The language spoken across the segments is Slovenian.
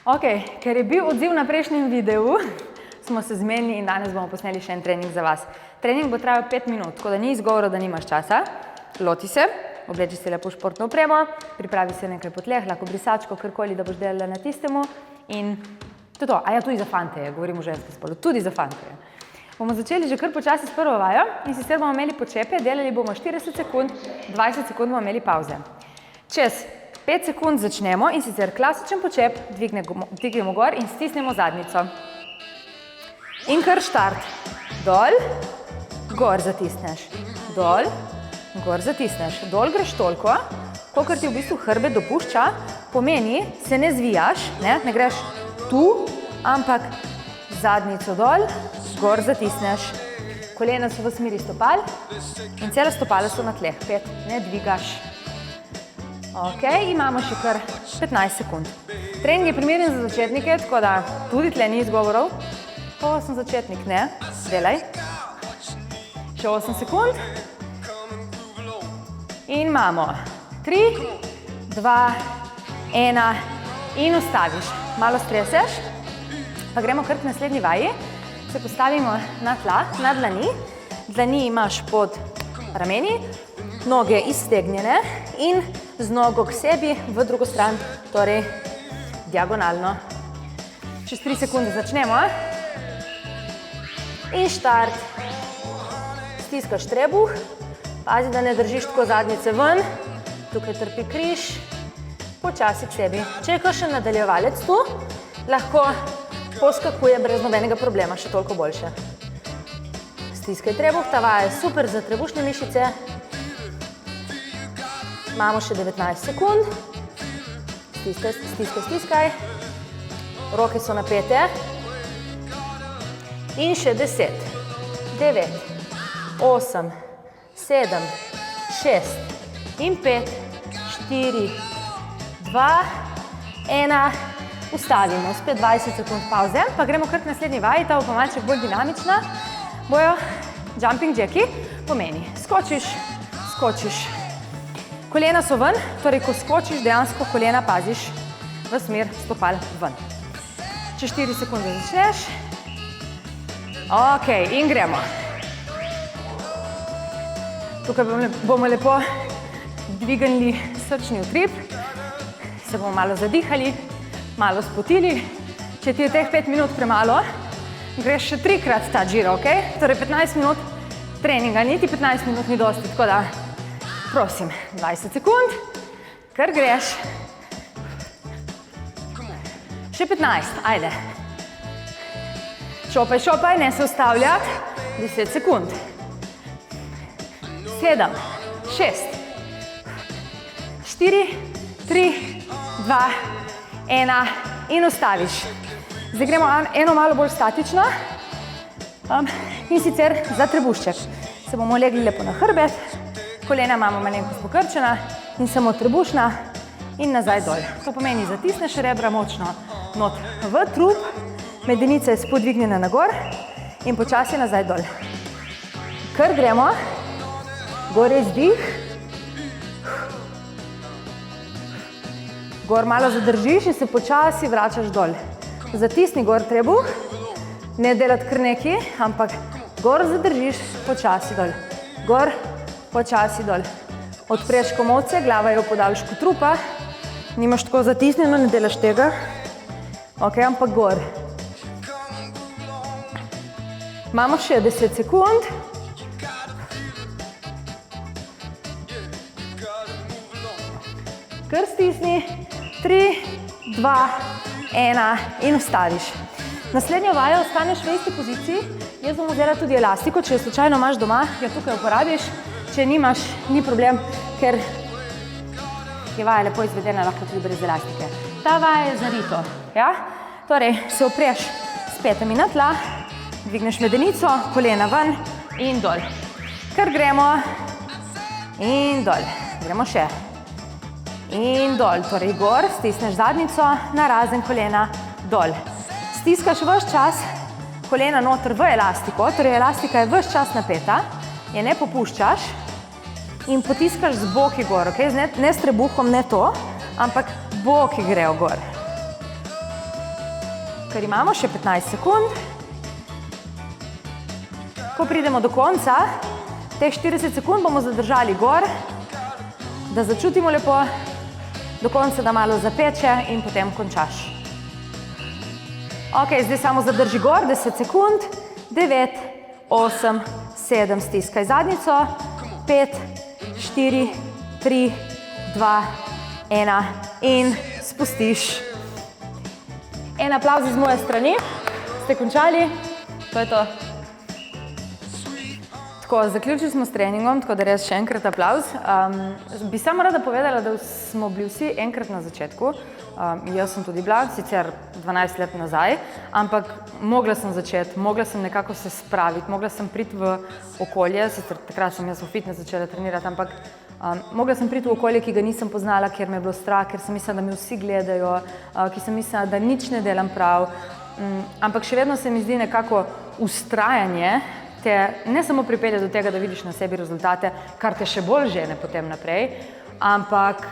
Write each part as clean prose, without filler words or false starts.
Ok, ker je bil odziv na prejšnjem videu, smo se zmenili in danes bomo posneli še en trening za vas. Trening bo trajal 5 minut, tako da ni izgovora, da nimaš časa. Loti se, obleči se lepo športno opremo, pripravi se nekaj po tleh, lahko brisačko, karkoli, da boš delala na tistemu in to je to. A ja, tudi za fante je, govorim o ženskem spolu, tudi za fante je. Bomo začeli že kar počasi s prvo vajo in sicer bomo imeli počepe, delali bomo 40 sekund, 20 sekund bomo imeli pauze. Čez 5 sekund začnemo in sicer klasičen počep, dvignemo gor in stisnemo zadnjico. In kar štart. Dol, gor zatisneš. Dol, gor zatisneš. Dol greš toliko, kolikor ti v bistvu hrbet dopušča, pomeni, se ne zvijaš, ne greš tu, ampak zadnjico dol, gor zatisneš. Kolena so v smeri stopal in cela stopala so na tleh. 5, ne dvigaš. Ok, imamo še kar 15 sekund. Trening je primeren za začetnike, tako da tudi tle ni izgovorov. O, sem začetnik, ne? Delaj. Še 8 sekund. In imamo 3, 2, 1 in ustaviš. Malo streseš, pa gremo kar k naslednji vaji. Se postavimo na tla, na dlani. Dlani imaš pod rameni, noge iztegnjene in z nogo k sebi v drugo stran, torej diagonalno. Čez 3 sekunde začnemo. In štart. Stiskaš trebuh, pazi, da ne držiš tako zadnjice ven, tukaj trpi križ, počasi k sebi. Če je kakšen nadaljevalec tu, lahko poskakuje brez nobenega problema, še toliko boljše. Stiskaj trebuh, ta vaja je super za trebušne mišice. Imamo še 19 sekund. Stiskaj. Roke so napete. In še 10, 9, 8, 7, 6 in 5, 4, 2, 1. Ustavimo, spet 20 sekund pauze, pa gremo kar k naslednji vaji, ta bo pa malček bolj dinamična. Bojo jumping jacki, pomeni skočiš, skočiš. Kolena so ven, torej ko skočiš, dejansko kolena paziš v smer stopal ven. Čez 4 sekunde začneš. Ok, in gremo. Tukaj bomo lepo dvignili srčni utrip, se bomo malo zadihali, malo spotili. Če ti je teh 5 minut premalo, greš še 3-krat ta giro, ok? Torej 15 minut treninga, niti 15 minut ni dosti, tako da prosim, 20 sekund, kar greš. Še 15, ajde. Šopaj, ne se ustavljati, 10 sekund. 7, 6, 4, 3, 2, 1 in ustaviš. Zdaj gremo eno malo bolj statično in sicer za trebušček. Se bomo legli lepo na hrbet, kolena imamo malenkost pokrčena in samo trebušna in nazaj dol. To pomeni, zatisneš rebra močno not v trup, medenica je spodvignjena na gor in počasi nazaj dol. Kar gremo, gore izdih, gor malo zadržiš in se počasi vračaš dol. Zatisni gor trebuh, ne delati kar neki, ampak gor zadržiš, počasi dol. Gor, počasi dol. Odpreš komolce, glava je v podaljšku trupa, nimaš tako zatisnjeno, ne delaš tega. Ok, ampak gor. Imamo še 10 sekund. Kar stisni, 3, 2, 1 in ustaviš. Naslednjo vajo ostaneš v isti poziciji. Jaz bom vzela tudi elastiko, če jo slučajno imaš doma, jo tukaj uporabiš. Če nimaš, ni problem, ker je vaja lepo izvedena, lahko tudi brez elastike. Ta vaja je zarito, ja? Torej, se opreš s petami na tla, dvigneš medenico, kolena ven in dol. Kar gremo in dol. Gremo še. In dol, torej gor, stisneš zadnjico, narazen kolena, dol. Stiskaš ves čas kolena noter v elastiko, torej elastika je ves čas napeta, je ne popuščaš in potiskaš z boki gor, ok? Ne s trebuhom, ne to, ampak boki grejo gor. kar imamo, še 15 sekund. Ko pridemo do konca, teh 40 sekund bomo zadržali gor, da začutimo lepo, do konca, da malo zapeče in potem končaš. Ok, zdaj samo zadrži gor, 10 sekund, 9, 8, 7, stiskaj zadnjico, 5, 4, 3, 2, 1 in spustiš. En aplavz iz moje strani, ste končali, to je to. Tako, zaključili smo s treningom, tako da res še enkrat aplavz. Bi samo rada povedala, da smo bili vsi enkrat na začetku. Jaz sem tudi bila, sicer 12 let nazaj, ampak mogla sem začeti, mogla sem nekako se spraviti, mogla sem priti v okolje, sicer takrat sem jaz v fitness začela trenirati, ampak mogla sem priti v okolje, ki ga nisem poznala, ker me je bilo strah, ker sem mislila, da me vsi gledajo, ki sem mislila, da nič ne delam prav. Ampak še vedno se mi zdi nekako vztrajanje, te ne samo pripelje do tega, da vidiš na sebi rezultate, kar te še bolj žene potem naprej, ampak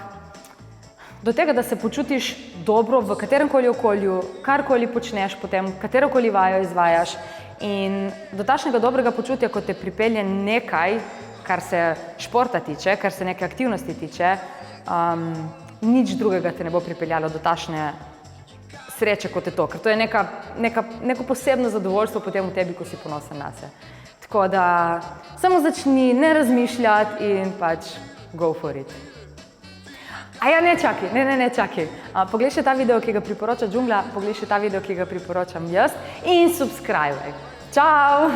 do tega, da se počutiš dobro v kateremkoli okolju, karkoli počneš potem, katerokoli vajo izvajaš in do takšnega dobrega počutja, ko te pripelje nekaj, kar se športa tiče, kar se neke aktivnosti tiče, nič drugega te ne bo pripeljalo do takšne sreče, kot je to, ker to je neko posebno zadovoljstvo potem v tebi, ko si ponosen nase. Tako da samo začni ne razmišljati in pač go for it. A ja, ne čakaj. Poglej še ta video, ki ga priporoča Džungla, poglej še ta video, ki ga priporočam jaz in subscribe. Čau!